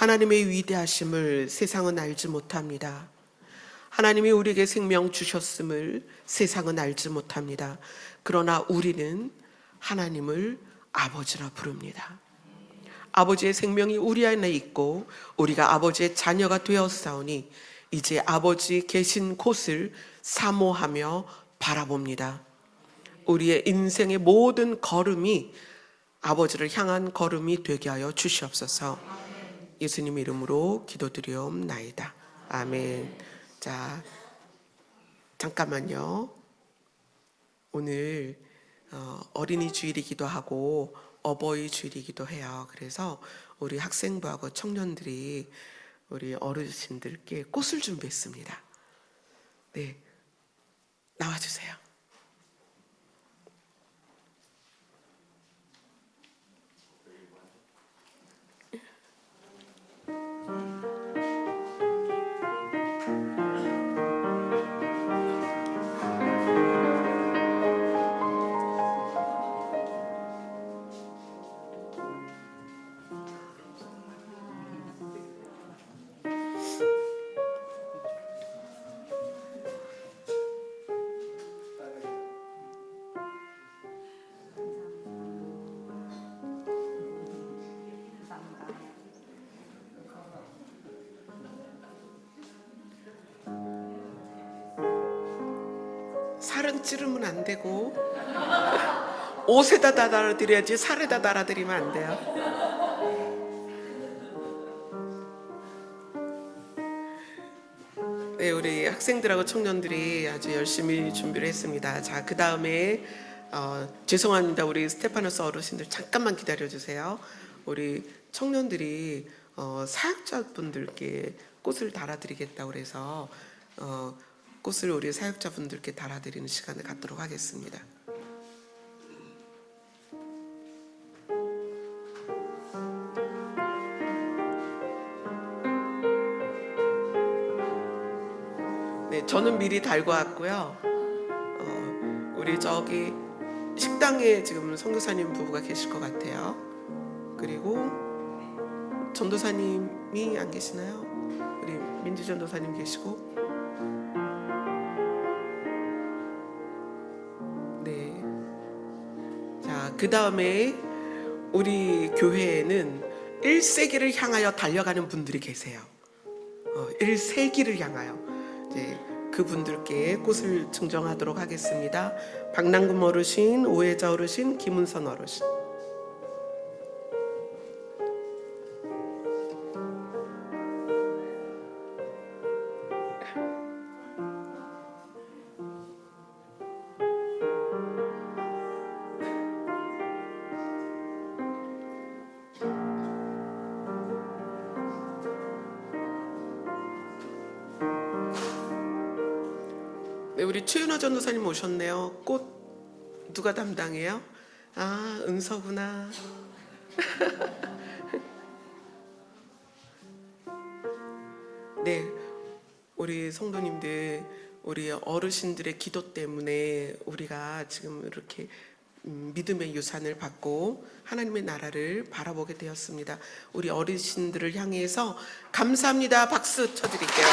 하나님의 위대하심을 세상은 알지 못합니다. 하나님이 우리에게 생명 주셨음을 세상은 알지 못합니다. 그러나 우리는 하나님을 아버지라 부릅니다. 아버지의 생명이 우리 안에 있고 우리가 아버지의 자녀가 되었사오니 이제 아버지 계신 곳을 사모하며 바라봅니다. 우리의 인생의 모든 걸음이 아버지를 향한 걸음이 되게 하여 주시옵소서. 예수님 이름으로 기도드리옵나이다. 아멘. 자, 잠깐만요. 오늘 어린이 주일이기도 하고 어버이 주일이기도 해요. 그래서 우리 학생부하고 청년들이 우리 어르신들께 꽃을 준비했습니다. 네, 나와주세요. 살은 찌르면 안 되고 옷에다 달아드려야지 살에다 달아드리면 안 돼요. 네, 우리 학생들하고 청년들이 아주 열심히 준비를 했습니다. 자, 그 다음에 죄송합니다. 우리 스테파노스 어르신들 잠깐만 기다려주세요. 우리 청년들이 사역자분들께 꽃을 달아드리겠다고 그래서 꽃을 우리 사역자분들께 달아드리는 시간을 갖도록 하겠습니다. 네, 저는 미리 달고 왔고요. 우리 저기 식당에 지금 선교사님 부부가 계실 것 같아요. 그리고 전도사님이 안 계시나요? 우리 민주 전도사님 계시고. 네. 자, 그 다음에 우리 교회에는 1세기를 향하여 달려가는 분들이 계세요. 1세기를 향하여 이제 그분들께 꽃을 증정하도록 하겠습니다. 박남금 어르신, 오혜자 어르신, 김은선 어르신. 네, 우리 최윤아 전도사님 오셨네요. 꽃 누가 담당해요? 아, 은서구나. 네, 우리 성도님들, 우리 어르신들의 기도 때문에 우리가 지금 이렇게 믿음의 유산을 받고 하나님의 나라를 바라보게 되었습니다. 우리 어르신들을 향해서 감사합니다. 박수 쳐드릴게요.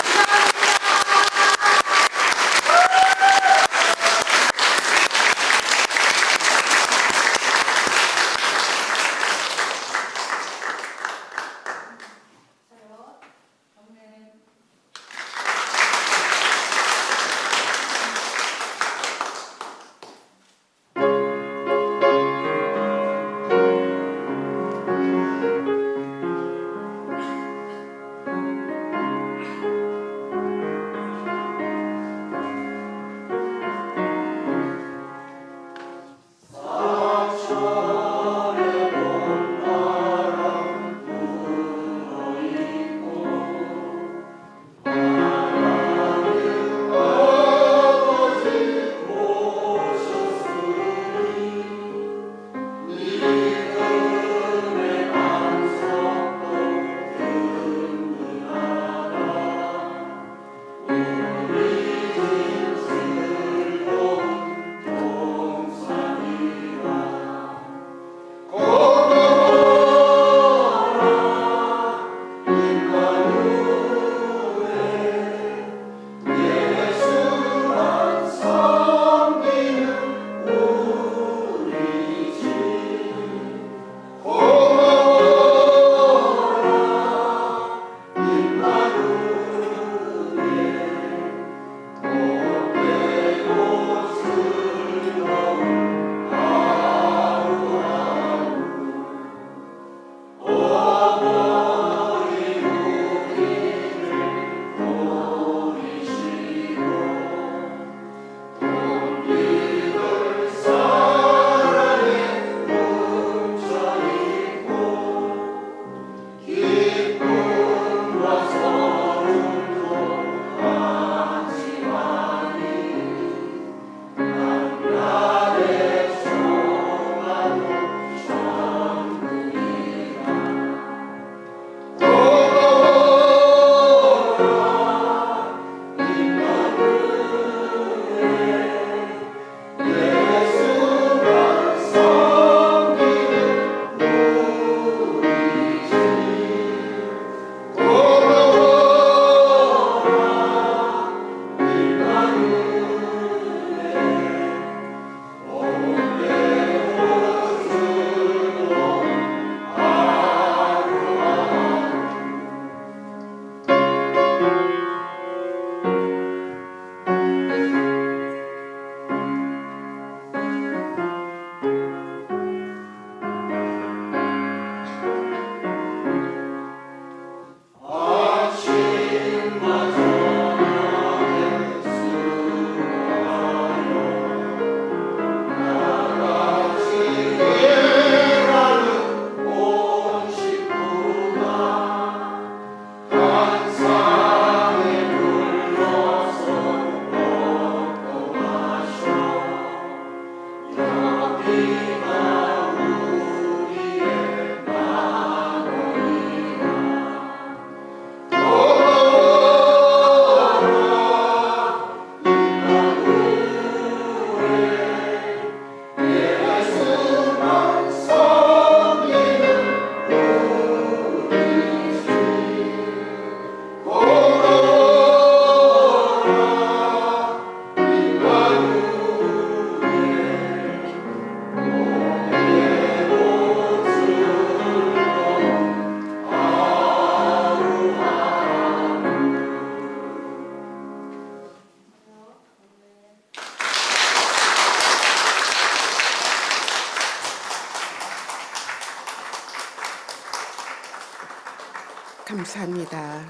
감사합니다.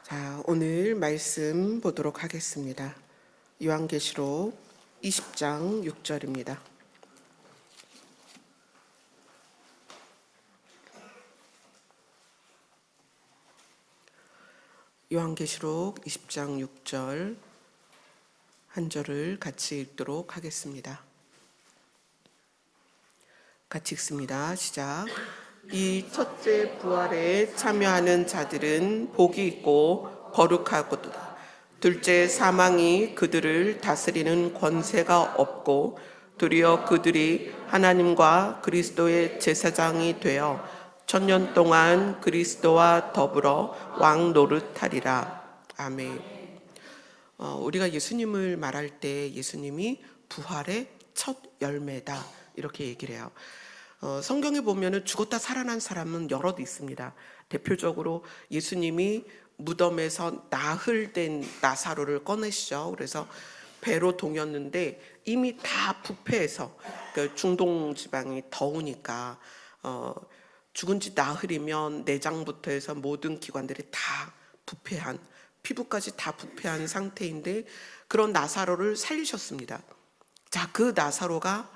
자, 오늘 말씀 보도록 하겠습니다. 요한계시록 20장 6절입니다. 요한계시록 20장 6절 한 절을 같이 읽도록 하겠습니다. 같이 읽습니다. 시작. 이 첫째 부활에 참여하는 자들은 복이 있고 거룩하고도다. 둘째 사망이 그들을 다스리는 권세가 없고 도리어 그들이 하나님과 그리스도의 제사장이 되어 1000년 동안 그리스도와 더불어 왕 노릇하리라. 아멘. 우리가 예수님을 말할 때 예수님이 부활의 첫 열매다 이렇게 얘기를 해요. 성경에 보면은 죽었다 살아난 사람은 여럿 있습니다. 대표적으로 예수님이 무덤에서 나흘 된 나사로를 꺼내시죠. 그래서 배로 동였는데 이미 다 부패해서, 그 중동 지방이 더우니까 죽은 지 나흘이면 내장부터 해서 모든 기관들이 다 부패한, 피부까지 다 부패한 상태인데 그런 나사로를 살리셨습니다. 자, 그 나사로가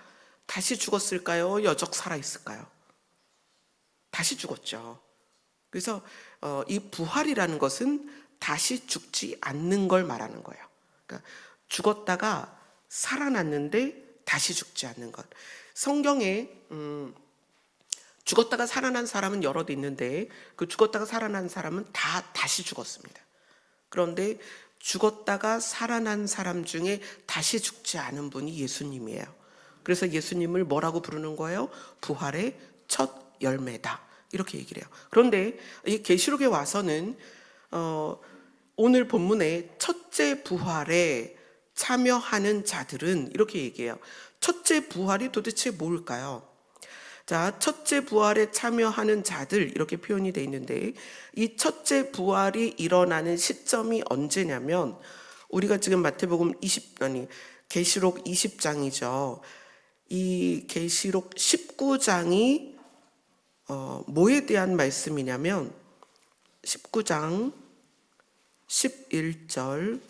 다시 죽었을까요? 여적 살아있을까요? 다시 죽었죠. 그래서 이 부활이라는 것은 다시 죽지 않는 걸 말하는 거예요. 그러니까 죽었다가 살아났는데 다시 죽지 않는 것. 성경에 죽었다가 살아난 사람은 여럿 있는데 그 죽었다가 살아난 사람은 다 다시 죽었습니다. 그런데 죽었다가 살아난 사람 중에 다시 죽지 않은 분이 예수님이에요. 그래서 예수님을 뭐라고 부르는 거예요? 부활의 첫 열매다 이렇게 얘기를 해요. 그런데 이 계시록에 와서는 오늘 본문에 첫째 부활에 참여하는 자들은 이렇게 얘기해요. 첫째 부활이 도대체 뭘까요? 자, 첫째 부활에 참여하는 자들 이렇게 표현이 되어 있는데 이 첫째 부활이 일어나는 시점이 언제냐면 우리가 지금 계시록 20장이죠. 이 계시록 19장이 뭐에 대한 말씀이냐면 19장 11절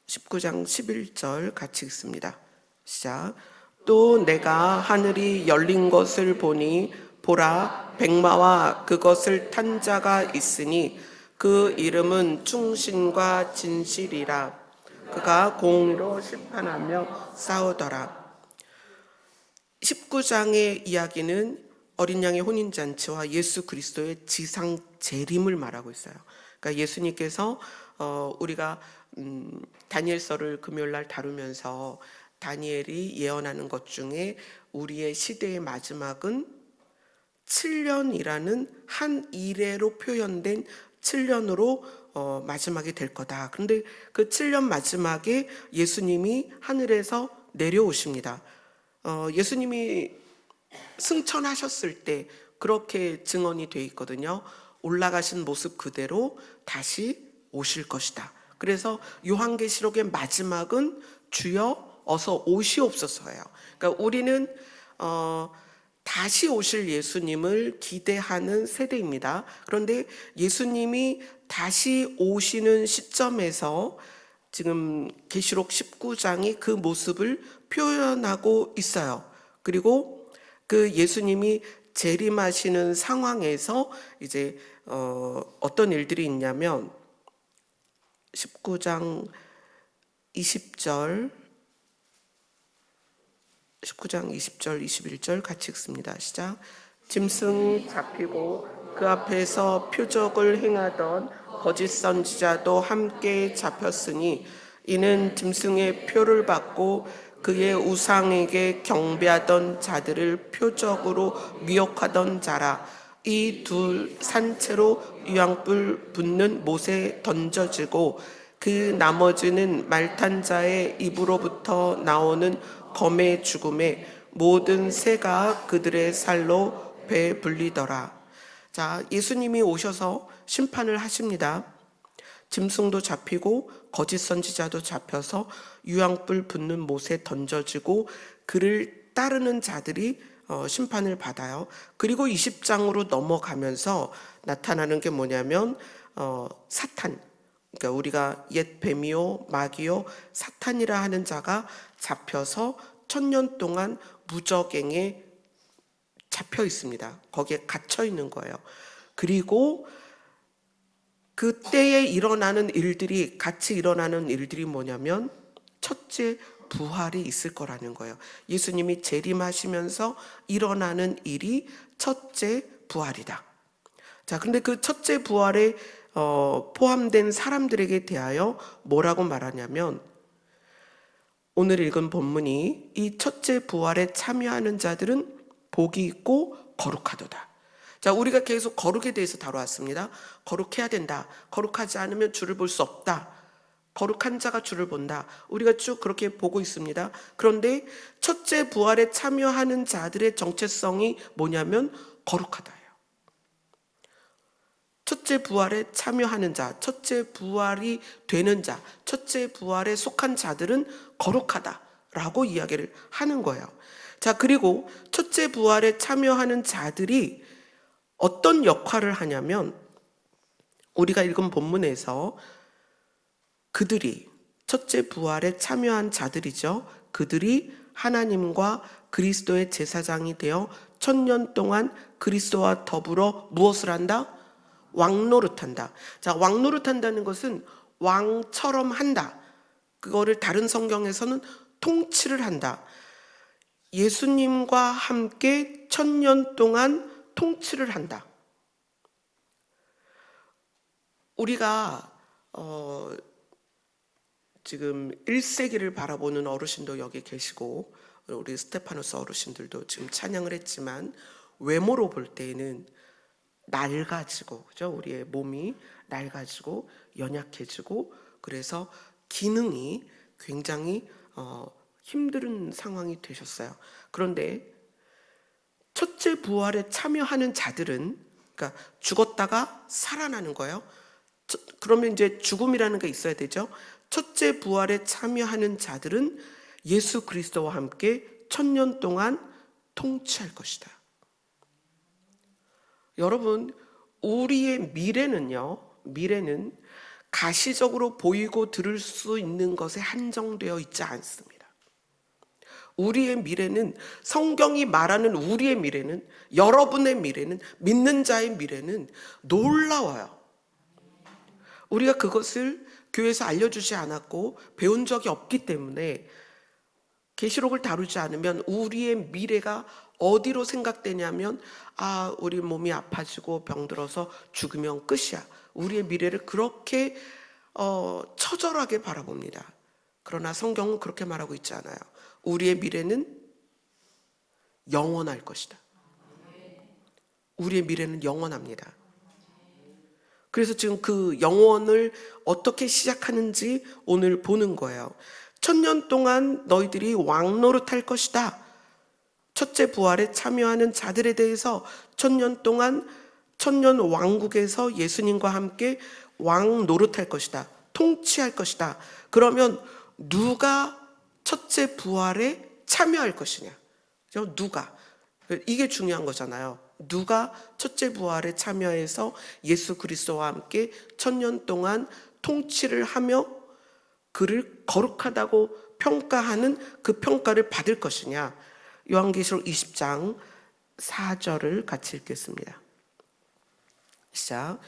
19장 11절 같이 읽습니다. 시작. 또 내가 하늘이 열린 것을 보니 보라 백마와 그것을 탄 자가 있으니 그 이름은 충신과 진실이라. 그가 공의로 심판하며 싸우더라. 19장의 이야기는 어린 양의 혼인잔치와 예수 그리스도의 지상 재림을 말하고 있어요. 그러니까 예수님께서 우리가 다니엘서를 금요일날 다루면서 다니엘이 예언하는 것 중에 우리의 시대의 마지막은 7년이라는 한 이래로 표현된 7년으로 마지막이 될 거다. 그런데 그 7년 마지막에 예수님이 하늘에서 내려오십니다. 예수님이 승천하셨을 때 그렇게 증언이 돼 있거든요. 올라가신 모습 그대로 다시 오실 것이다. 그래서 요한계시록의 마지막은 주여 어서 오시옵소서예요. 그러니까 우리는 다시 오실 예수님을 기대하는 세대입니다. 그런데 예수님이 다시 오시는 시점에서 지금 계시록 19장이 그 모습을 표현하고 있어요. 그리고 그 예수님이 재림하시는 상황에서 이제 어떤 일들이 있냐면 19장 20절 21절 같이 읽습니다. 시작. 짐승 잡히고 그 앞에서 표적을 행하던 거짓 선지자도 함께 잡혔으니 이는 짐승의 표를 받고 그의 우상에게 경배하던 자들을 표적으로 미혹하던 자라. 이 둘 산채로 유황불 붙는 못에 던져지고 그 나머지는 말탄 자의 입으로부터 나오는 검의 죽음에 모든 새가 그들의 살로 배불리더라. 자, 예수님이 오셔서 심판을 하십니다. 짐승도 잡히고 거짓 선지자도 잡혀서 유황불 붙는 못에 던져지고 그를 따르는 자들이 심판을 받아요. 그리고 20장으로 넘어가면서 나타나는 게 뭐냐면 사탄, 그러니까 우리가 옛 뱀이요 마귀요 사탄이라 하는 자가 잡혀서 1000년 동안 무저갱에 잡혀 있습니다. 거기에 갇혀 있는 거예요. 그리고 그때에 일어나는 일들이, 같이 일어나는 일들이 뭐냐면 첫째 부활이 있을 거라는 거예요. 예수님이 재림하시면서 일어나는 일이 첫째 부활이다. 자, 근데 그 첫째 부활에 포함된 사람들에게 대하여 뭐라고 말하냐면, 오늘 읽은 본문이 이 첫째 부활에 참여하는 자들은 복이 있고 거룩하도다. 자, 우리가 계속 거룩에 대해서 다뤄왔습니다. 거룩해야 된다. 거룩하지 않으면 주를 볼 수 없다. 거룩한 자가 주를 본다. 우리가 쭉 그렇게 보고 있습니다. 그런데 첫째 부활에 참여하는 자들의 정체성이 뭐냐면 거룩하다예요. 첫째 부활에 참여하는 자, 첫째 부활이 되는 자, 첫째 부활에 속한 자들은 거룩하다라고 이야기를 하는 거예요. 자, 그리고 첫째 부활에 참여하는 자들이 어떤 역할을 하냐면, 우리가 읽은 본문에서 그들이 첫째 부활에 참여한 자들이죠. 그들이 하나님과 그리스도의 제사장이 되어 1000년 동안 그리스도와 더불어 무엇을 한다? 왕노릇한다. 자, 왕노릇한다는 것은 왕처럼 한다. 그거를 다른 성경에서는 통치를 한다. 예수님과 함께 1000년 동안 통치를 한다. 우리가 지금 1세기를 바라보는 어르신도 여기 계시고, 우리 스테파노스 어르신들도 지금 찬양을 했지만, 외모로 볼 때에는 낡아지고, 그죠? 우리의 몸이 낡아지고 연약해지고, 그래서 기능이 굉장히 힘든 상황이 되셨어요. 그런데 첫째 부활에 참여하는 자들은, 그러니까 죽었다가 살아나는 거예요. 그러면 이제 죽음이라는 게 있어야 되죠. 첫째 부활에 참여하는 자들은 예수 그리스도와 함께 1000년 동안 통치할 것이다. 여러분, 우리의 미래는 가시적으로 보이고 들을 수 있는 것에 한정되어 있지 않습니다. 우리의 미래는, 성경이 말하는 우리의 미래는, 여러분의 미래는, 믿는 자의 미래는 놀라워요. 우리가 그것을 교회에서 알려주지 않았고 배운 적이 없기 때문에, 계시록을 다루지 않으면 우리의 미래가 어디로 생각되냐면, 우리 몸이 아파지고 병들어서 죽으면 끝이야. 우리의 미래를 그렇게 처절하게 바라봅니다. 그러나 성경은 그렇게 말하고 있지 않아요. 우리의 미래는 영원할 것이다. 우리의 미래는 영원합니다. 그래서 지금 그 영원을 어떻게 시작하는지 오늘 보는 거예요. 1000년 동안 너희들이 왕노릇할 것이다. 첫째 부활에 참여하는 자들에 대해서 1000년 동안 1000년 왕국에서 예수님과 함께 왕노릇할 것이다. 통치할 것이다. 그러면 누가 첫째 부활에 참여할 것이냐? 누가? 이게 중요한 거잖아요. 누가 첫째 부활에 참여해서 예수 그리스도와 함께 1000년 동안 통치를 하며 그를 거룩하다고 평가하는 그 평가를 받을 것이냐? 요한계시록 20장 4절을 같이 읽겠습니다. 시작.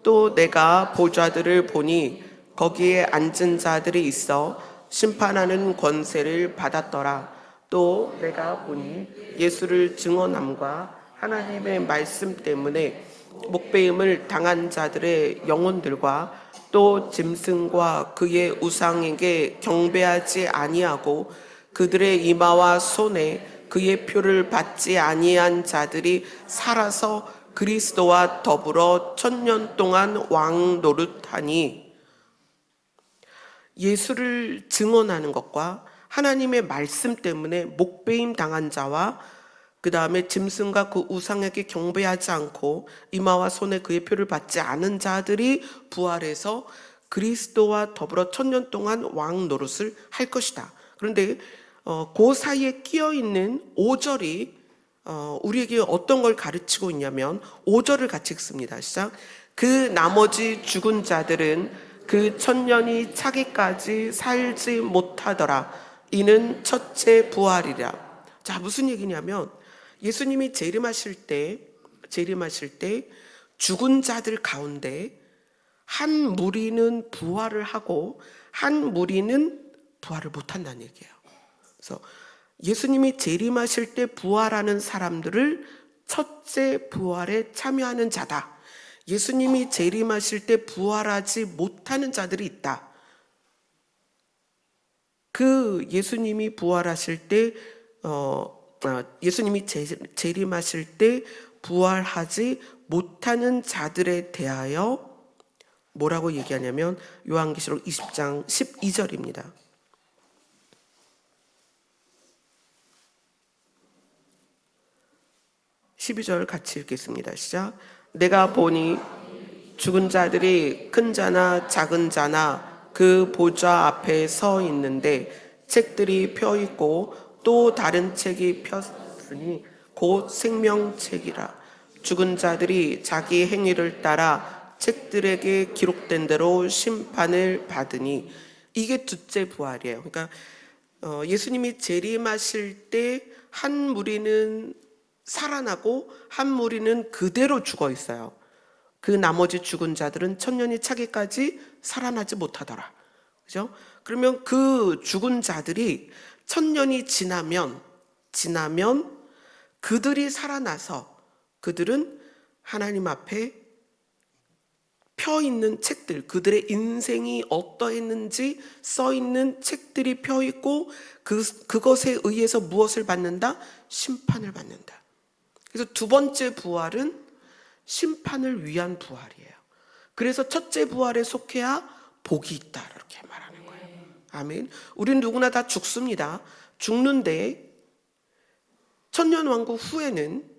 또 내가 보좌들을 보니 거기에 앉은 자들이 있어 심판하는 권세를 받았더라. 또 내가 보니 예수를 증언함과 하나님의 말씀 때문에 목배임을 당한 자들의 영혼들과 또 짐승과 그의 우상에게 경배하지 아니하고 그들의 이마와 손에 그의 표를 받지 아니한 자들이 살아서 그리스도와 더불어 1000년 동안 왕노릇하니. 예수를 증언하는 것과 하나님의 말씀 때문에 목배임 당한 자와 그 다음에 짐승과 그 우상에게 경배하지 않고 이마와 손에 그의 표를 받지 않은 자들이 부활해서 그리스도와 더불어 1000년 동안 왕 노릇을 할 것이다. 그런데 그 사이에 끼어 있는 5절이 우리에게 어떤 걸 가르치고 있냐면 5절을 같이 읽습니다. 시작. 그 나머지 죽은 자들은 그 천년이 차기까지 살지 못하더라. 이는 첫째 부활이라. 자, 무슨 얘기냐면 예수님이 재림하실 때 죽은 자들 가운데 한 무리는 부활을 하고 한 무리는 부활을 못한다는 얘기예요. 그래서 예수님이 재림하실 때 부활하는 사람들을 첫째 부활에 참여하는 자다. 예수님이 재림하실 때 부활하지 못하는 자들이 있다. 그 예수님이 부활하실 때 예수님이 재림하실 때 부활하지 못하는 자들에 대하여 뭐라고 얘기하냐면 요한계시록 20장 12절입니다. 12절 같이 읽겠습니다. 시작. 내가 보니 죽은 자들이 큰 자나 작은 자나 그 보좌 앞에 서 있는데 책들이 펴 있고 또 다른 책이 폈으니 곧 생명책이라. 죽은 자들이 자기 행위를 따라 책들에게 기록된 대로 심판을 받으니. 이게 둘째 부활이에요. 그러니까 예수님이 재림하실 때 한 무리는 살아나고 한 무리는 그대로 죽어 있어요. 그 나머지 죽은 자들은 천년이 차기까지 살아나지 못하더라. 그죠? 그러면 그 죽은 자들이 천년이 지나면 그들이 살아나서 그들은 하나님 앞에 펴 있는 책들, 그들의 인생이 어떠했는지 써 있는 책들이 펴 있고 그것에 의해서 무엇을 받는다? 심판을 받는다. 그래서 두 번째 부활은 심판을 위한 부활이에요. 그래서 첫째 부활에 속해야 복이 있다 이렇게 말하는 거예요. 아멘. 우린 누구나 다 죽습니다. 죽는데 천년왕국 후에는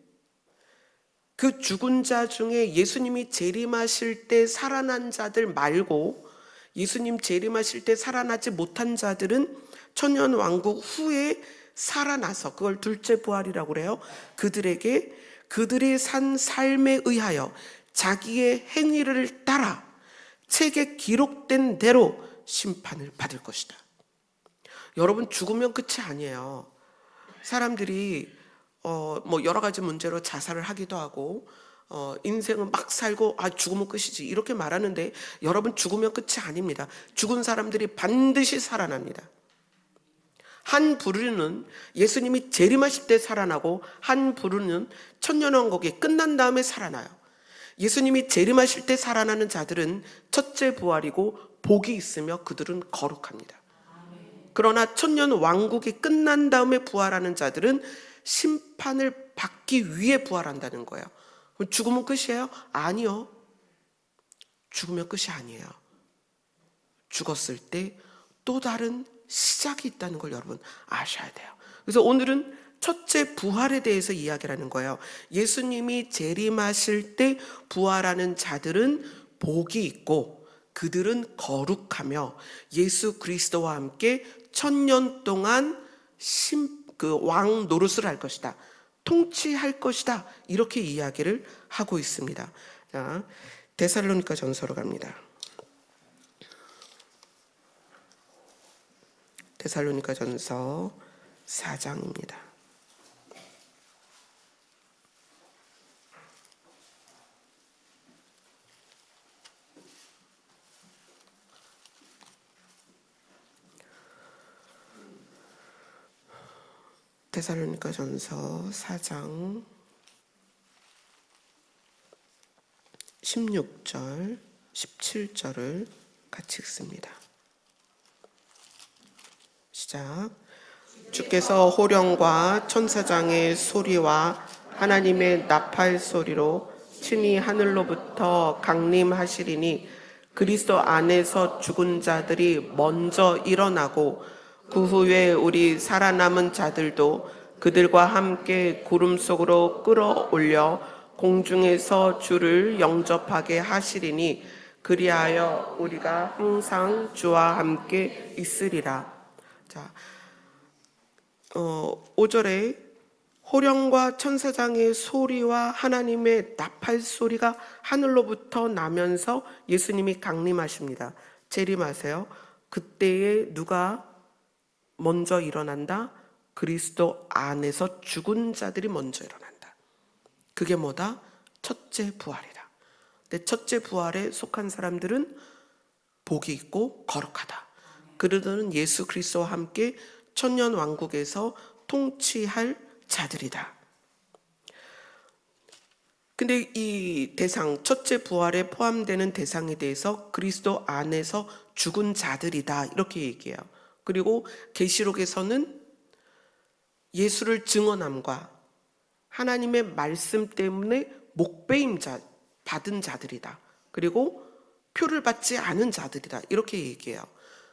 그 죽은 자 중에 예수님이 재림하실 때 살아난 자들 말고 예수님 재림하실 때 살아나지 못한 자들은 천년왕국 후에 살아나서 그걸 둘째 부활이라고 그래요. 그들에게 그들이 산 삶에 의하여 자기의 행위를 따라 책에 기록된 대로 심판을 받을 것이다. 여러분, 죽으면 끝이 아니에요. 사람들이 뭐 여러 가지 문제로 자살을 하기도 하고 인생을 막 살고 죽으면 끝이지 이렇게 말하는데 여러분, 죽으면 끝이 아닙니다. 죽은 사람들이 반드시 살아납니다. 한 부류는 예수님이 재림하실 때 살아나고 한 부류는 천년왕국이 끝난 다음에 살아나요. 예수님이 재림하실 때 살아나는 자들은 첫째 부활이고 복이 있으며 그들은 거룩합니다. 그러나 천년왕국이 끝난 다음에 부활하는 자들은 심판을 받기 위해 부활한다는 거예요. 그럼 죽으면 끝이에요? 아니요. 죽으면 끝이 아니에요. 죽었을 때 또 다른 시작이 있다는 걸 여러분 아셔야 돼요. 그래서 오늘은 첫째 부활에 대해서 이야기를 하는 거예요. 예수님이 재림하실 때 부활하는 자들은 복이 있고 그들은 거룩하며 예수 그리스도와 함께 천년 동안 왕 노릇을 할 것이다. 통치할 것이다. 이렇게 이야기를 하고 있습니다. 자, 데살로니가 전서로 갑니다. 데살로니가 전서 4장입니다. 데살로니가 전서 4장 16절, 17절을 같이 읽습니다. 시작. 주께서 호령과 천사장의 소리와 하나님의 나팔 소리로 친히 하늘로부터 강림하시리니 그리스도 안에서 죽은 자들이 먼저 일어나고 그 후에 우리 살아남은 자들도 그들과 함께 구름 속으로 끌어올려 공중에서 주를 영접하게 하시리니 그리하여 우리가 항상 주와 함께 있으리라. 자, 5절에 호령과 천사장의 소리와 하나님의 나팔 소리가 하늘로부터 나면서 예수님이 강림하십니다. 재림하세요. 그때에 누가 먼저 일어난다? 그리스도 안에서 죽은 자들이 먼저 일어난다. 그게 뭐다? 첫째 부활이다. 근데 첫째 부활에 속한 사람들은 복이 있고 거룩하다. 그들은 예수 그리스도와 함께 천년 왕국에서 통치할 자들이다. 근데 이 대상, 첫째 부활에 포함되는 대상에 대해서 그리스도 안에서 죽은 자들이다 이렇게 얘기해요. 그리고 계시록에서는 예수를 증언함과 하나님의 말씀 때문에 목배임 받은 자들이다. 그리고 표를 받지 않은 자들이다. 이렇게 얘기해요.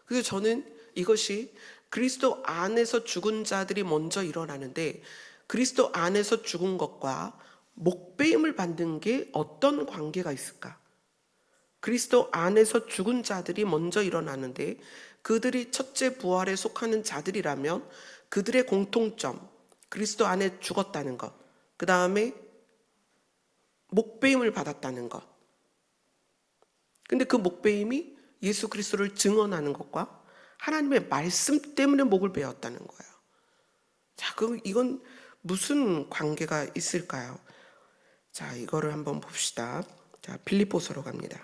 그래서 저는 이것이 그리스도 안에서 죽은 자들이 먼저 일어나는데 그리스도 안에서 죽은 것과 목배임을 받는 게 어떤 관계가 있을까? 그리스도 안에서 죽은 자들이 먼저 일어나는데 그들이 첫째 부활에 속하는 자들이라면 그들의 공통점, 그리스도 안에 죽었다는 것, 그 다음에 목배임을 받았다는 것. 근데 그 목배임이 예수 그리스도를 증언하는 것과 하나님의 말씀 때문에 목을 베었다는 거예요. 자, 그럼 이건 무슨 관계가 있을까요? 자, 이거를 한번 봅시다. 자, 빌립보서로 갑니다.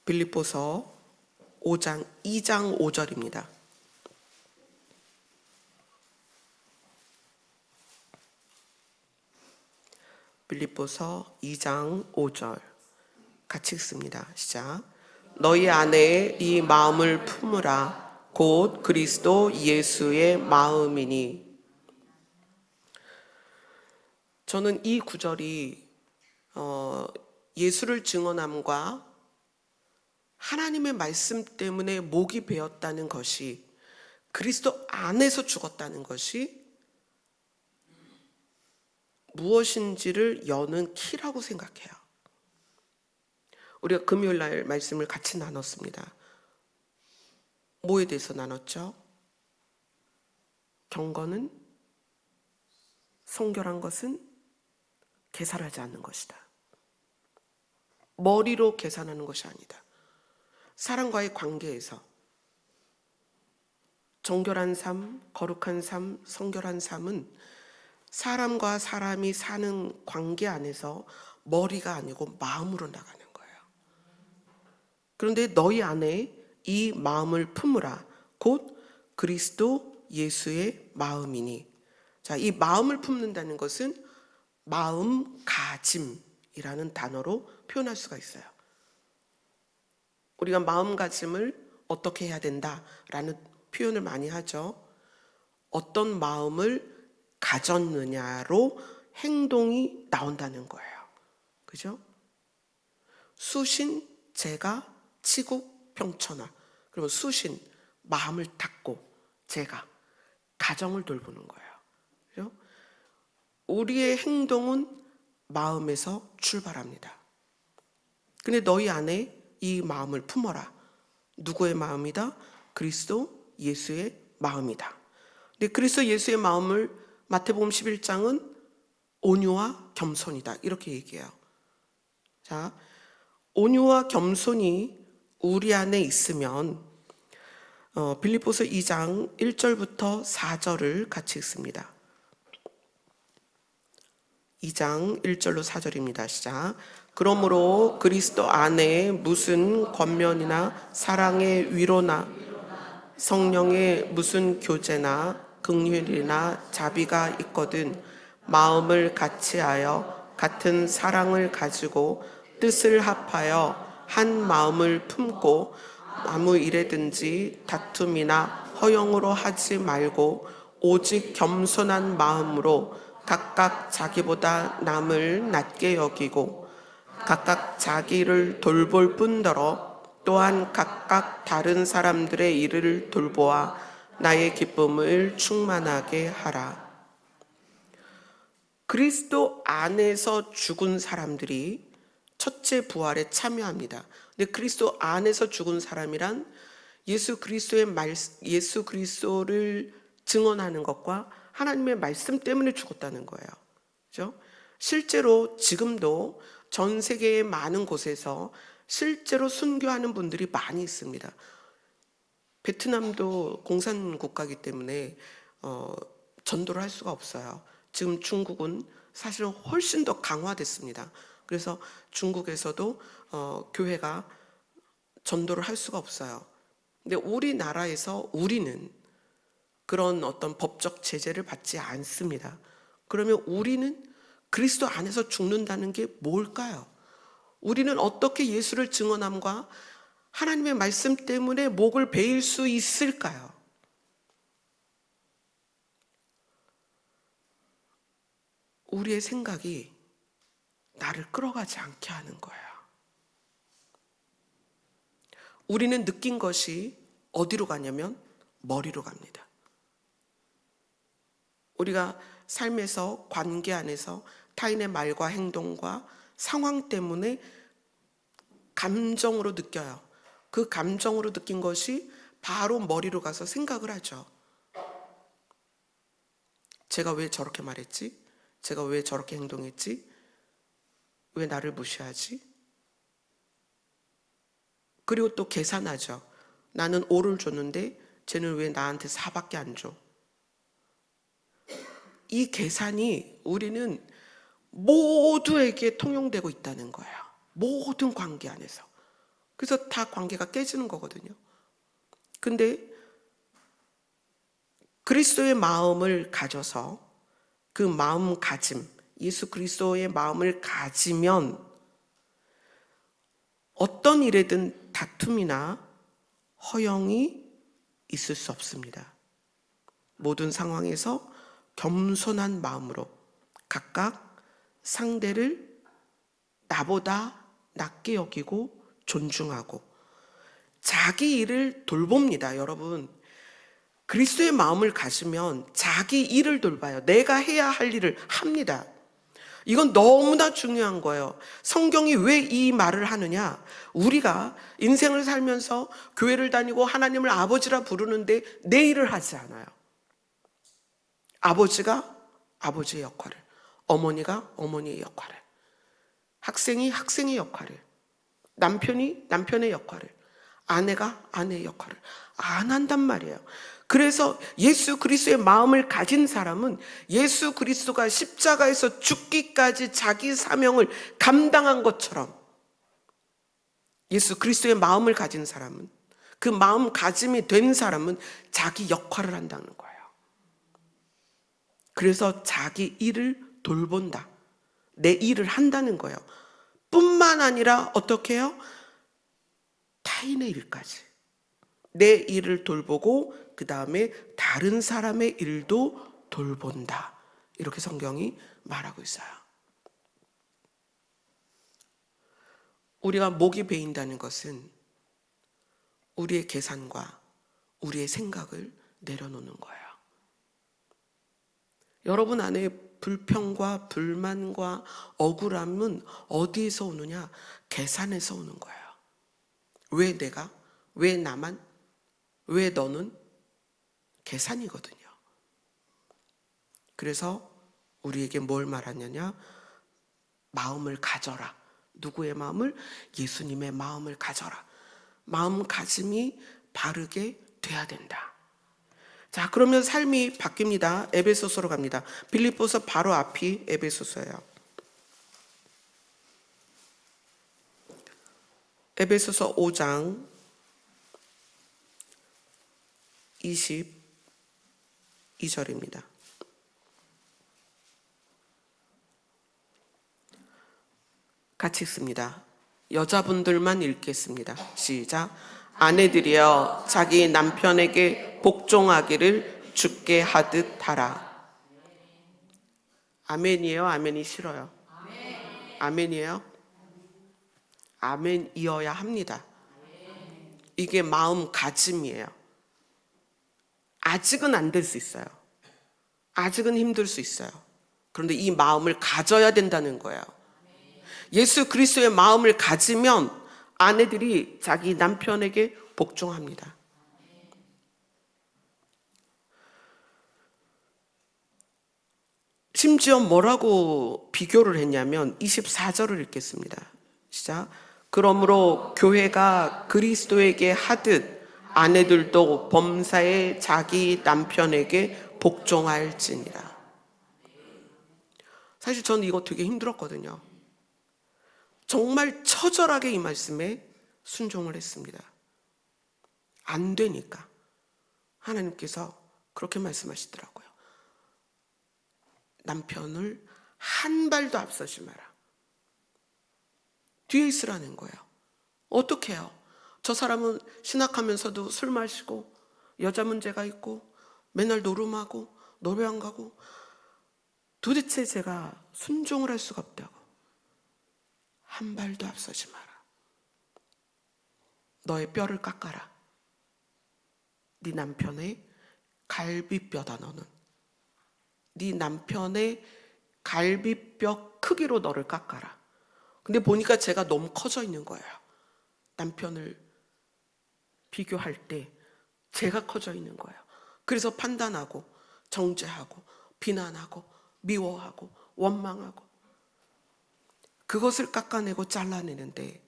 빌립보서 2장 5절입니다. 빌립보서 2장 5절 같이 읽습니다. 시작. 너희 안에 이 마음을 품으라. 곧 그리스도 예수의 마음이니. 저는 이 구절이 예수를 증언함과 하나님의 말씀 때문에 목이 베었다는 것이 그리스도 안에서 죽었다는 것이 무엇인지를 여는 키라고 생각해요. 우리가 금요일 날 말씀을 같이 나눴습니다. 뭐에 대해서 나눴죠? 경건은 성결한 것은 계산하지 않는 것이다. 머리로 계산하는 것이 아니다. 사람과의 관계에서 정결한 삶, 거룩한 삶, 성결한 삶은 사람과 사람이 사는 관계 안에서 머리가 아니고 마음으로 나가는 거예요. 그런데 너희 안에 이 마음을 품으라. 곧 그리스도 예수의 마음이니. 자, 이 마음을 품는다는 것은 마음가짐이라는 단어로 표현할 수가 있어요. 우리가 마음가짐을 어떻게 해야 된다라는 표현을 많이 하죠. 어떤 마음을 가졌느냐로 행동이 나온다는 거예요. 그죠? 수신, 제가, 치국, 평천하. 그러면 수신, 마음을 닫고, 제가, 가정을 돌보는 거예요. 그죠? 우리의 행동은 마음에서 출발합니다. 근데 너희 안에 이 마음을 품어라. 누구의 마음이다? 그리스도 예수의 마음이다. 근데 그리스도 예수의 마음을 마태복음 11장은 온유와 겸손이다. 이렇게 얘기해요. 자, 온유와 겸손이 우리 안에 있으면 빌립보서 2장 1절부터 4절을 같이 읽습니다. 2장 1절로 4절입니다. 시작. 그러므로 그리스도 안에 무슨 권면이나 사랑의 위로나 성령의 무슨 교제나 긍휼이나 자비가 있거든 마음을 같이하여 같은 사랑을 가지고 뜻을 합하여 한 마음을 품고 아무 일에든지 다툼이나 허영으로 하지 말고 오직 겸손한 마음으로 각각 자기보다 남을 낮게 여기고 각각 자기를 돌볼 뿐더러 또한 각각 다른 사람들의 일을 돌보아 나의 기쁨을 충만하게 하라. 그리스도 안에서 죽은 사람들이 첫째 부활에 참여합니다. 근데 그리스도 안에서 죽은 사람이란 예수 그리스도를 증언하는 것과 하나님의 말씀 때문에 죽었다는 거예요. 그렇죠? 실제로 지금도 전 세계의 많은 곳에서 실제로 순교하는 분들이 많이 있습니다. 베트남도 공산 국가이기 때문에 전도를 할 수가 없어요. 지금 중국은 사실은 훨씬 더 강화됐습니다. 그래서 중국에서도 교회가 전도를 할 수가 없어요. 근데 우리나라에서 우리는 그런 어떤 법적 제재를 받지 않습니다. 그러면 우리는 그리스도 안에서 죽는다는 게 뭘까요? 우리는 어떻게 예수를 증언함과 하나님의 말씀 때문에 목을 베일 수 있을까요? 우리의 생각이 나를 끌어가지 않게 하는 거예요. 우리는 느낀 것이 어디로 가냐면 머리로 갑니다. 우리가 삶에서 관계 안에서 타인의 말과 행동과 상황 때문에 감정으로 느껴요. 그 감정으로 느낀 것이 바로 머리로 가서 생각을 하죠. 제가 왜 저렇게 말했지? 제가 왜 저렇게 행동했지? 왜 나를 무시하지? 그리고 또 계산하죠. 나는 5를 줬는데 쟤는 왜 나한테 4밖에 안 줘? 이 계산이 우리는 모두에게 통용되고 있다는 거예요. 모든 관계 안에서. 그래서 다 관계가 깨지는 거거든요. 근데 그리스도의 마음을 가져서 그 마음가짐, 예수 그리스도의 마음을 가지면 어떤 일에든 다툼이나 허영이 있을 수 없습니다. 모든 상황에서 겸손한 마음으로 각각 상대를 나보다 낮게 여기고 존중하고 자기 일을 돌봅니다. 여러분, 그리스도의 마음을 가지면 자기 일을 돌봐요. 내가 해야 할 일을 합니다. 이건 너무나 중요한 거예요. 성경이 왜 이 말을 하느냐? 우리가 인생을 살면서 교회를 다니고 하나님을 아버지라 부르는데 내 일을 하지 않아요. 아버지가 아버지의 역할을, 어머니가 어머니의 역할을, 학생이 학생의 역할을, 남편이 남편의 역할을, 아내가 아내의 역할을 안 한단 말이에요. 그래서 예수 그리스도의 마음을 가진 사람은 예수 그리스도가 십자가에서 죽기까지 자기 사명을 감당한 것처럼 예수 그리스도의 마음을 가진 사람은, 그 마음가짐이 된 사람은 자기 역할을 한다는 거예요. 그래서 자기 일을 돌본다. 내 일을 한다는 거예요. 뿐만 아니라 어떻게 해요? 타인의 일까지. 내 일을 돌보고 그 다음에 다른 사람의 일도 돌본다. 이렇게 성경이 말하고 있어요. 우리가 목이 베인다는 것은 우리의 계산과 우리의 생각을 내려놓는 거예요. 여러분 안에 불평과 불만과 억울함은 어디에서 오느냐? 계산에서 오는 거예요. 왜 내가? 왜 나만? 왜 너는? 계산이거든요. 그래서 우리에게 뭘 말하느냐? 마음을 가져라. 누구의 마음을? 예수님의 마음을 가져라. 마음가짐이 바르게 돼야 된다. 자, 그러면 삶이 바뀝니다. 에베소서로 갑니다. 빌립보서 바로 앞이 에베소서예요. 에베소서 5장 22절입니다. 같이 읽습니다. 여자분들만 읽겠습니다. 시작. 아내들이여 자기 남편에게 복종하기를 주께 하듯 하라. 아멘이에요? 아멘이 싫어요? 아멘이에요? 아멘이어야 합니다. 이게 마음가짐이에요. 아직은 안 될 수 있어요. 아직은 힘들 수 있어요. 그런데 이 마음을 가져야 된다는 거예요. 예수 그리스도의 마음을 가지면 아내들이 자기 남편에게 복종합니다. 심지어 뭐라고 비교를 했냐면 24절을 읽겠습니다. 시작. 그러므로 교회가 그리스도에게 하듯 아내들도 범사에 자기 남편에게 복종할지니라. 사실 저는 이거 되게 힘들었거든요. 정말 처절하게 이 말씀에 순종을 했습니다. 안 되니까 하나님께서 그렇게 말씀하시더라고요. 남편을 한 발도 앞서지 마라. 뒤에 있으라는 거예요. 어떻게 해요? 저 사람은 신학하면서도 술 마시고 여자 문제가 있고 맨날 노름하고 노래방 가고, 도대체 제가 순종을 할 수가 없다고. 한 발도 앞서지 마라. 너의 뼈를 깎아라. 네 남편의 갈비뼈다. 너는 네 남편의 갈비뼈 크기로 너를 깎아라. 근데 보니까 제가 너무 커져 있는 거예요. 남편을 비교할 때 제가 커져 있는 거예요. 그래서 판단하고 정죄하고 비난하고 미워하고 원망하고, 그것을 깎아내고 잘라내는데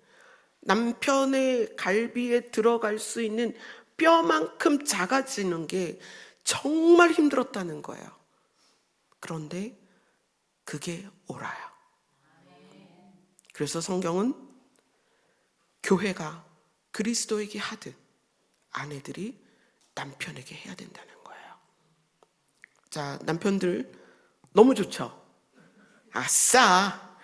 남편의 갈비에 들어갈 수 있는 뼈만큼 작아지는 게 정말 힘들었다는 거예요. 그런데 그게 옳아요. 그래서 성경은 교회가 그리스도에게 하듯 아내들이 남편에게 해야 된다는 거예요. 자, 남편들 너무 좋죠? 아싸!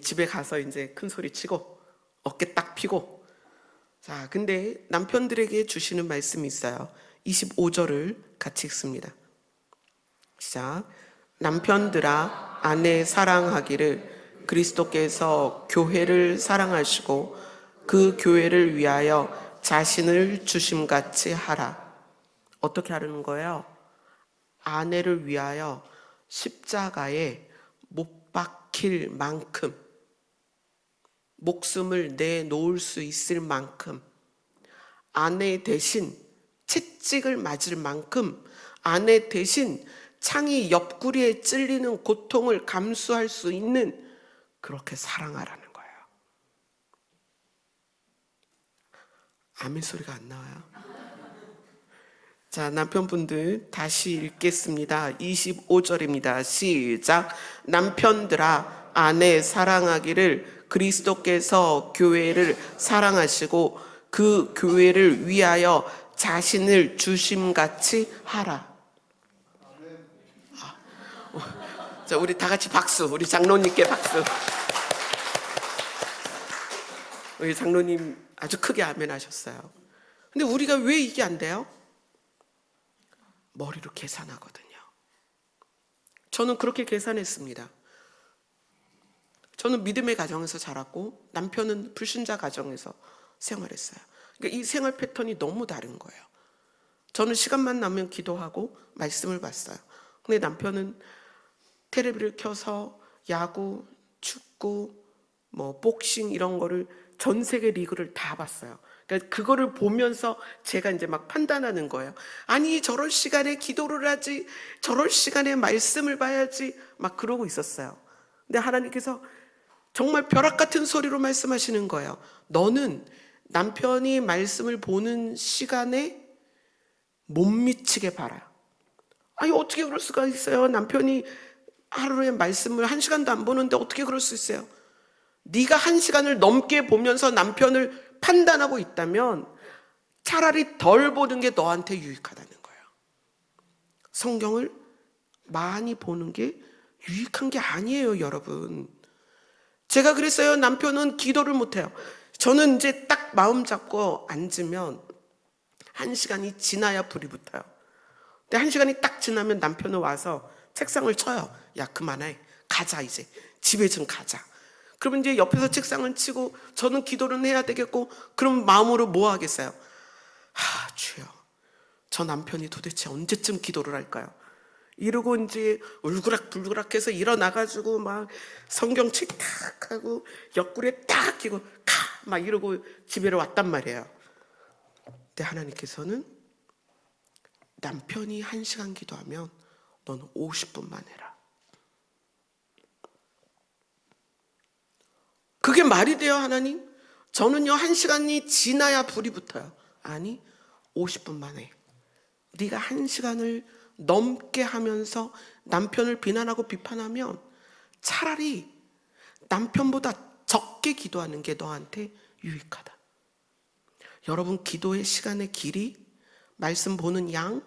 집에 가서 이제 큰 소리 치고 어깨 딱 펴고. 자, 근데 남편들에게 주시는 말씀이 있어요. 25절을 같이 읽습니다. 시작. 남편들아 아내 사랑하기를 그리스도께서 교회를 사랑하시고 그 교회를 위하여 자신을 주심같이 하라. 어떻게 하라는 거예요? 아내를 위하여 십자가에 못 박힐 만큼, 목숨을 내놓을 수 있을 만큼, 아내 대신 채찍을 맞을 만큼, 아내 대신 창이 옆구리에 찔리는 고통을 감수할 수 있는, 그렇게 사랑하라는 거예요. 아멘 소리가 안 나와요. 자, 남편분들 다시 읽겠습니다. 25절입니다. 시작. 남편들아 아내 사랑하기를 그리스도께서 교회를 사랑하시고 그 교회를 위하여 자신을 주심같이 하라. 자, 우리 다 같이 박수. 우리 장로님께 박수. 우리 장로님 아주 크게 아멘 하셨어요. 근데 우리가 왜 이게 안 돼요? 머리로 계산하거든요. 저는 그렇게 계산했습니다. 저는 믿음의 가정에서 자랐고 남편은 불신자 가정에서 생활했어요. 그러니까 이 생활 패턴이 너무 다른 거예요. 저는 시간만 나면 기도하고 말씀을 봤어요. 근데 남편은 텔레비를 켜서 야구, 축구, 뭐 복싱 이런 거를 전 세계 리그를 다 봤어요. 그러니까 그거를 보면서 제가 이제 막 판단하는 거예요. 아니 저럴 시간에 기도를 하지, 저럴 시간에 말씀을 봐야지, 막 그러고 있었어요. 근데 하나님께서 정말 벼락 같은 소리로 말씀하시는 거예요. 너는 남편이 말씀을 보는 시간에 못 미치게 봐라. 아니 어떻게 그럴 수가 있어요? 남편이 하루에 말씀을 1시간도 안 보는데 어떻게 그럴 수 있어요? 네가 1시간을 넘게 보면서 남편을 판단하고 있다면 차라리 덜 보는 게 너한테 유익하다는 거예요. 성경을 많이 보는 게 유익한 게 아니에요, 여러분. 제가 그랬어요. 남편은 기도를 못해요. 저는 이제 딱 마음 잡고 앉으면 1시간이 지나야 불이 붙어요. 근데 1시간이 딱 지나면 남편은 와서 책상을 쳐요. 야, 그만해. 가자, 이제. 집에 좀 가자. 그러면 이제 옆에서 책상을 치고 저는 기도를 해야 되겠고, 그럼 마음으로 뭐 하겠어요? 주여, 저 남편이 도대체 언제쯤 기도를 할까요? 이러고 이제 울그락불그락해서 일어나가지고 막 성경책 탁 하고 옆구리에 딱 끼고 막 이러고 집에 왔단 말이에요. 근데 하나님께서는 남편이 1시간 기도하면 너는 50분만 해라. 그게 말이 돼요, 하나님? 저는요 1시간이 지나야 불이 붙어요. 아니, 50분만 해. 네가 1시간을 넘게 하면서 남편을 비난하고 비판하면 차라리 남편보다 적게 기도하는 게 너한테 유익하다. 여러분, 기도의 시간의 길이, 말씀 보는 양,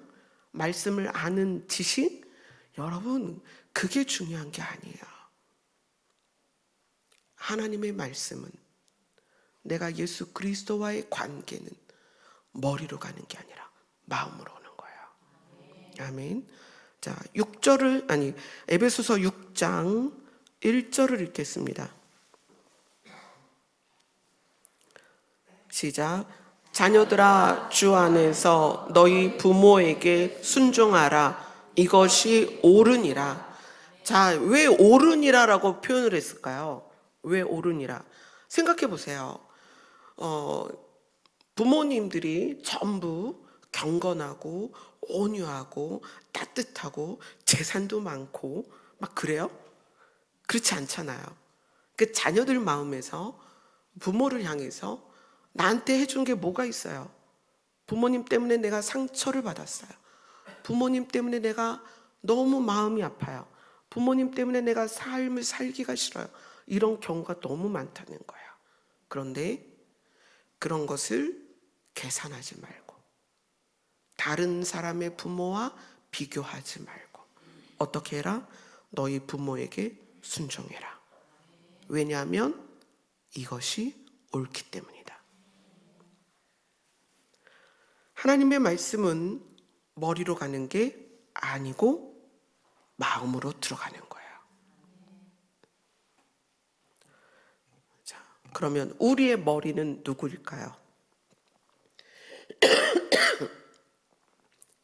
말씀을 아는 지식, 여러분 그게 중요한 게 아니에요. 하나님의 말씀은, 내가 예수 그리스도와의 관계는 머리로 가는 게 아니라 마음으로 오는 거예요. 아멘. 자, 에베소서 6장 1절을 읽겠습니다. 시작. 자녀들아, 주 안에서 너희 부모에게 순종하라. 이것이 옳으니라. 자, 왜 옳으니라라고 표현을 했을까요? 왜 옳으니라? 생각해 보세요. 부모님들이 전부 경건하고 온유하고 따뜻하고 재산도 많고 막 그래요? 그렇지 않잖아요. 그 자녀들 마음에서 부모를 향해서 나한테 해준 게 뭐가 있어요? 부모님 때문에 내가 상처를 받았어요. 부모님 때문에 내가 너무 마음이 아파요. 부모님 때문에 내가 삶을 살기가 싫어요. 이런 경우가 너무 많다는 거예요. 그런데 그런 것을 계산하지 말고, 다른 사람의 부모와 비교하지 말고, 어떻게 해라? 너희 부모에게 순종해라. 왜냐하면 이것이 옳기 때문이다. 하나님의 말씀은 머리로 가는 게 아니고 마음으로 들어가는 거예요. 자, 그러면 우리의 머리는 누구일까요?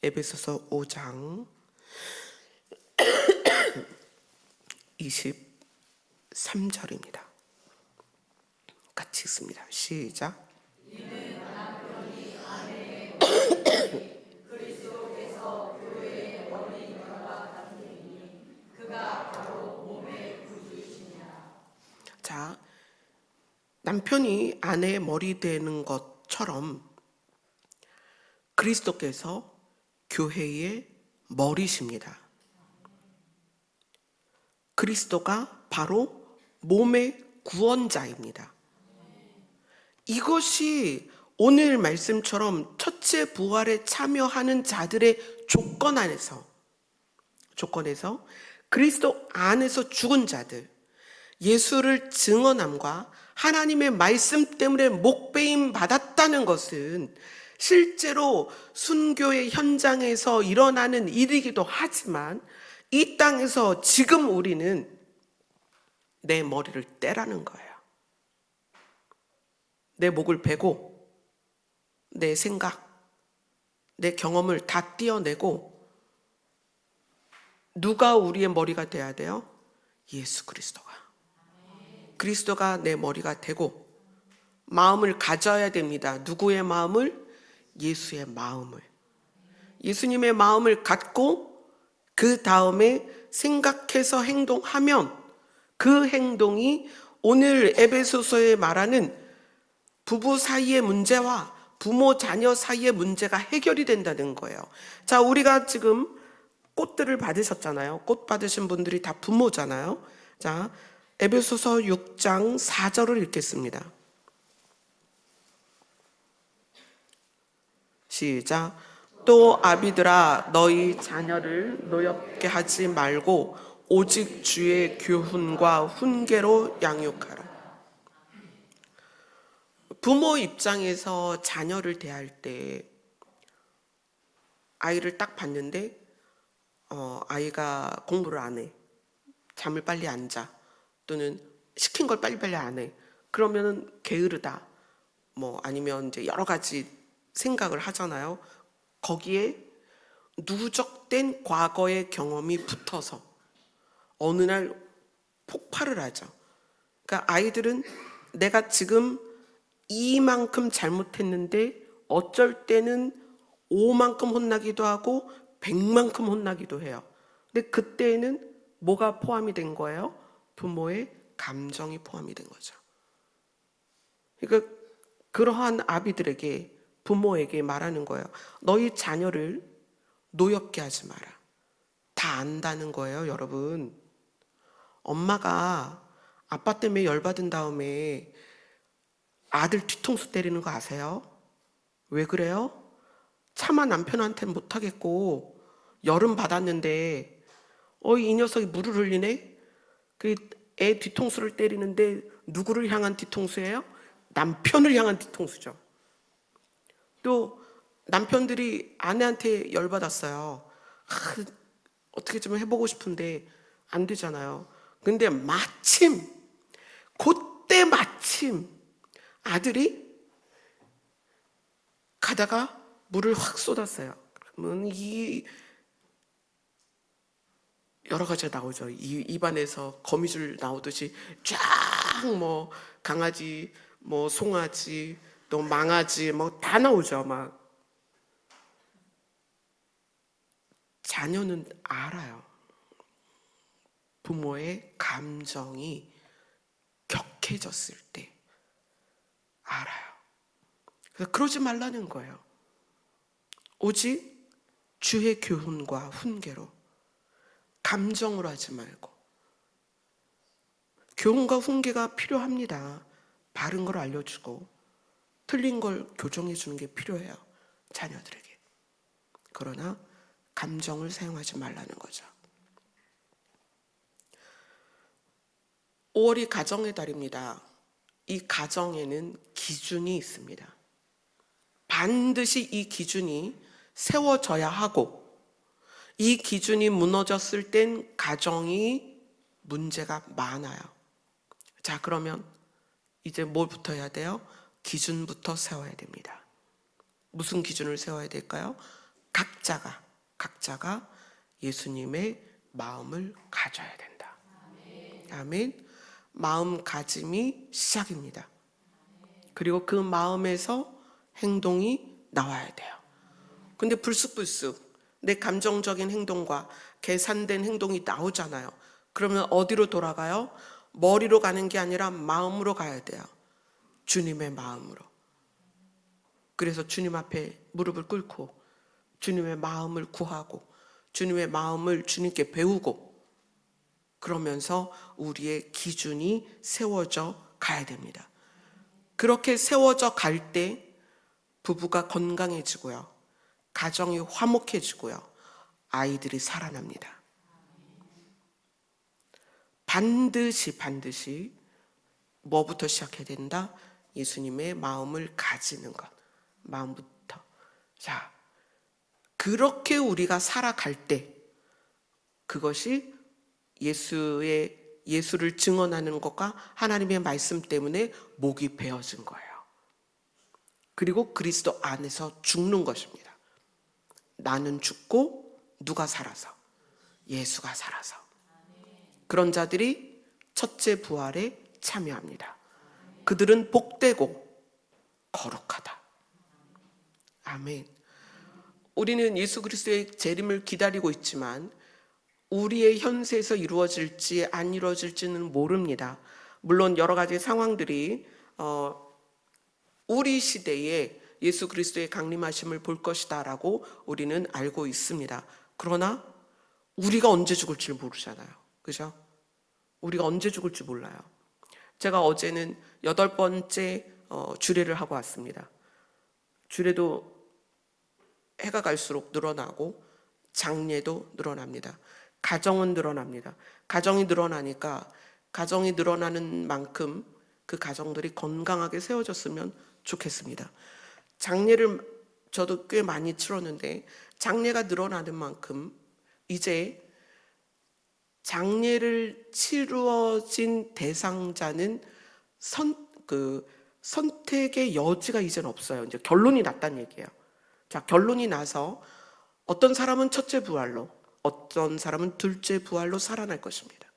에베소서 5장 23절입니다. 같이 읽습니다. 시작. 자, 남편이 아내의 머리 되는 것처럼 그리스도께서 교회의 머리십니다. 그리스도가 바로 몸의 구원자입니다. 이것이 오늘 말씀처럼 첫째 부활에 참여하는 자들의 조건에서 그리스도 안에서 죽은 자들, 예수를 증언함과 하나님의 말씀 때문에 목배임 받았다는 것은 실제로 순교의 현장에서 일어나는 일이기도 하지만, 이 땅에서 지금 우리는 내 머리를 떼라는 거예요. 내 목을 베고 내 생각, 내 경험을 다 떼어내고, 누가 우리의 머리가 돼야 돼요? 예수 그리스도가. 그리스도가 내 머리가 되고 마음을 가져야 됩니다. 누구의 마음을? 예수의 마음을. 예수님의 마음을 갖고 그 다음에 생각해서 행동하면 그 행동이 오늘 에베소서에 말하는 부부 사이의 문제와 부모 자녀 사이의 문제가 해결이 된다는 거예요. 자, 우리가 지금 꽃들을 받으셨잖아요. 꽃 받으신 분들이 다 부모잖아요. 자, 에베소서 6장 4절을 읽겠습니다. 시작. 또 아비들아, 너희 자녀를 노엽게 하지 말고 오직 주의 교훈과 훈계로 양육하라. 부모 입장에서 자녀를 대할 때 아이를 딱 봤는데 아이가 공부를 안 해, 잠을 빨리 안 자, 또는 시킨 걸 빨리빨리 안 해. 그러면은 게으르다, 뭐 아니면 이제 여러 가지 생각을 하잖아요. 거기에 누적된 과거의 경험이 붙어서 어느 날 폭발을 하죠. 그러니까 아이들은 내가 지금 이만큼 잘못했는데 어쩔 때는 5만큼 혼나기도 하고 100만큼 혼나기도 해요. 근데 그때는 뭐가 포함이 된 거예요? 부모의 감정이 포함이 된 거죠. 그러니까 그러한 아비들에게, 부모에게 말하는 거예요. 너희 자녀를 노엽게 하지 마라. 다 안다는 거예요, 여러분. 엄마가 아빠 때문에 열받은 다음에 아들 뒤통수 때리는 거 아세요? 왜 그래요? 차마 남편한테는 못하겠고 열은 받았는데 이 녀석이 물을 흘리네? 그 애 뒤통수를 때리는데 누구를 향한 뒤통수예요? 남편을 향한 뒤통수죠. 또 남편들이 아내한테 열받았어요. 어떻게 좀 해보고 싶은데 안 되잖아요. 근데 그때 마침 아들이 가다가 물을 확 쏟았어요. 그러면 이 여러 가지가 나오죠. 입안에서 거미줄 나오듯이 쫙 뭐 강아지, 뭐 송아지, 또 망아지 뭐 다 나오죠. 막 자녀는 알아요. 부모의 감정이 격해졌을 때 알아요. 그래서 그러지 말라는 거예요. 오직 주의 교훈과 훈계로, 감정으로 하지 말고. 교훈과 훈계가 필요합니다. 바른 걸 알려주고 틀린 걸 교정해 주는 게 필요해요, 자녀들에게. 그러나 감정을 사용하지 말라는 거죠. 5월이 가정의 달입니다. 이 가정에는 기준이 있습니다. 반드시 이 기준이 세워져야 하고, 이 기준이 무너졌을 땐 가정이 문제가 많아요. 자, 그러면 이제 뭘부터 해야 돼요? 기준부터 세워야 됩니다. 무슨 기준을 세워야 될까요? 각자가 예수님의 마음을 가져야 된다. 아멘. 마음가짐이 시작입니다. 그리고 그 마음에서 행동이 나와야 돼요. 근데 불쑥불쑥 내 감정적인 행동과 계산된 행동이 나오잖아요. 그러면 어디로 돌아가요? 머리로 가는 게 아니라 마음으로 가야 돼요. 주님의 마음으로. 그래서 주님 앞에 무릎을 꿇고 주님의 마음을 구하고 주님의 마음을 주님께 배우고, 그러면서 우리의 기준이 세워져 가야 됩니다. 그렇게 세워져 갈 때 부부가 건강해지고요, 가정이 화목해지고요, 아이들이 살아납니다. 반드시 뭐부터 시작해야 된다? 예수님의 마음을 가지는 것, 마음부터. 자, 그렇게 우리가 살아갈 때 그것이 예수를 증언하는 것과 하나님의 말씀 때문에 목이 베어진 거예요. 그리고 그리스도 안에서 죽는 것입니다. 나는 죽고 누가 살아서? 예수가 살아서. 그런 자들이 첫째 부활에 참여합니다. 그들은 복되고 거룩하다. 아멘. 우리는 예수 그리스도의 재림을 기다리고 있지만 우리의 현세에서 이루어질지 안 이루어질지는 모릅니다. 물론 여러 가지 상황들이 우리 시대에 예수 그리스도의 강림하심을 볼 것이다라고 우리는 알고 있습니다. 그러나 우리가 언제 죽을지 모르잖아요. 그죠? 우리가 언제 죽을지 몰라요. 제가 어제는 8번째 주례를 하고 왔습니다. 주례도 해가 갈수록 늘어나고 장례도 늘어납니다. 가정은 늘어납니다. 가정이 늘어나니까 가정이 늘어나는 만큼 그 가정들이 건강하게 세워졌으면 좋겠습니다. 장례를 저도 꽤 많이 치렀는데 장례가 늘어나는 만큼 이제 장례를 치루어진 대상자는 선택의 여지가 이제는 없어요. 이제 결론이 났다는 얘기예요. 자, 결론이 나서 어떤 사람은 첫째 부활로, 어떤 사람은 둘째 부활로 살아날 것입니다.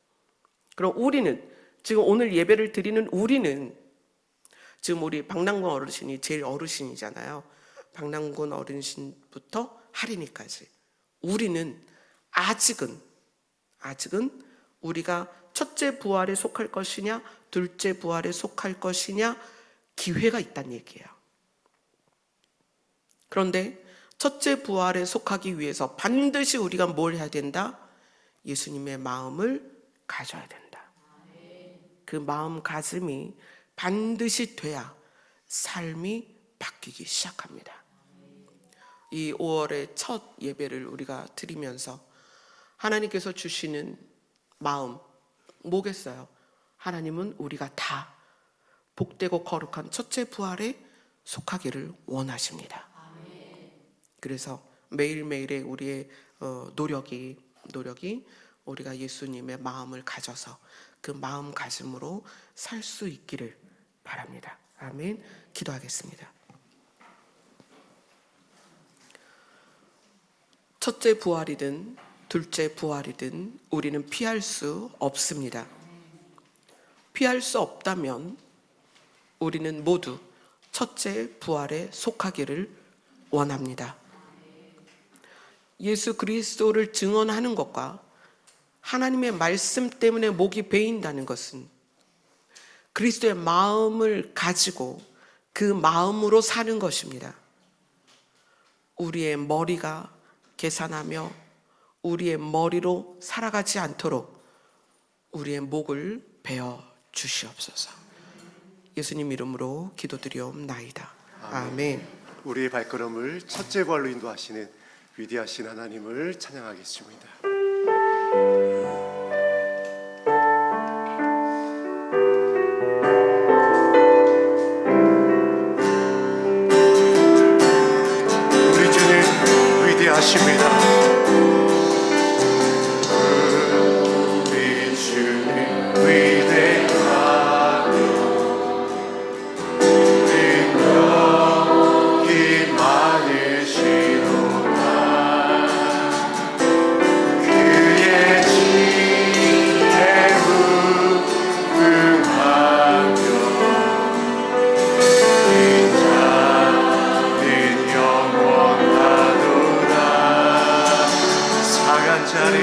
그럼 우리는, 지금 오늘 예배를 드리는 우리는 지금 우리 박남군 어르신이 제일 어르신이잖아요. 박남군 어르신부터 할인이까지. 우리는 아직은 우리가 첫째 부활에 속할 것이냐 둘째 부활에 속할 것이냐 기회가 있다는 얘기예요. 그런데 첫째 부활에 속하기 위해서 반드시 우리가 뭘 해야 된다? 예수님의 마음을 가져야 된다. 그 마음가짐이 반드시 돼야 삶이 바뀌기 시작합니다. 이 5월의 첫 예배를 우리가 드리면서 하나님께서 주시는 마음 뭐겠어요? 하나님은 우리가 다 복되고 거룩한 첫째 부활에 속하기를 원하십니다. 그래서 매일매일의 우리의 노력이 우리가 예수님의 마음을 가져서 그 마음가짐으로 살 수 있기를 바랍니다. 아멘. 기도하겠습니다. 첫째 부활이든 둘째 부활이든 우리는 피할 수 없습니다. 피할 수 없다면 우리는 모두 첫째 부활에 속하기를 원합니다. 예수 그리스도를 증언하는 것과 하나님의 말씀 때문에 목이 베인다는 것은 그리스도의 마음을 가지고 그 마음으로 사는 것입니다. 우리의 머리가 계산하며 우리의 머리로 살아가지 않도록 우리의 목을 베어 주시옵소서. 예수님 이름으로 기도드리옵나이다. 아멘. 우리의 발걸음을 첫째 부활로 인도하시는 위대하신 하나님을 찬양하겠습니다. 우리 주님 위대하십니다. 우리 주님 위대하며 능력이 많으시도다. 그의 지혜에 무궁하며 인자는 영원하도다. 상한 자리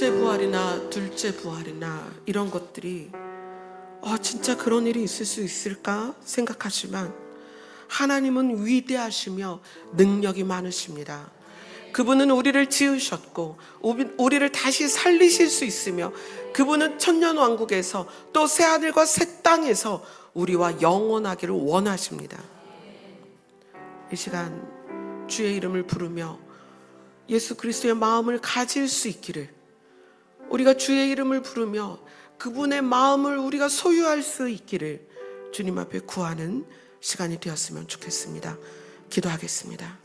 첫째 부활이나 둘째 부활이나 이런 것들이 진짜 그런 일이 있을 수 있을까 생각하지만 하나님은 위대하시며 능력이 많으십니다. 그분은 우리를 지으셨고 우리를 다시 살리실 수 있으며 그분은 천년왕국에서 또 새하늘과 새 땅에서 우리와 영원하기를 원하십니다. 이 시간 주의 이름을 부르며 예수 그리스도의 마음을 가질 수 있기를, 우리가 주의 이름을 부르며 그분의 마음을 우리가 소유할 수 있기를 주님 앞에 구하는 시간이 되었으면 좋겠습니다. 기도하겠습니다.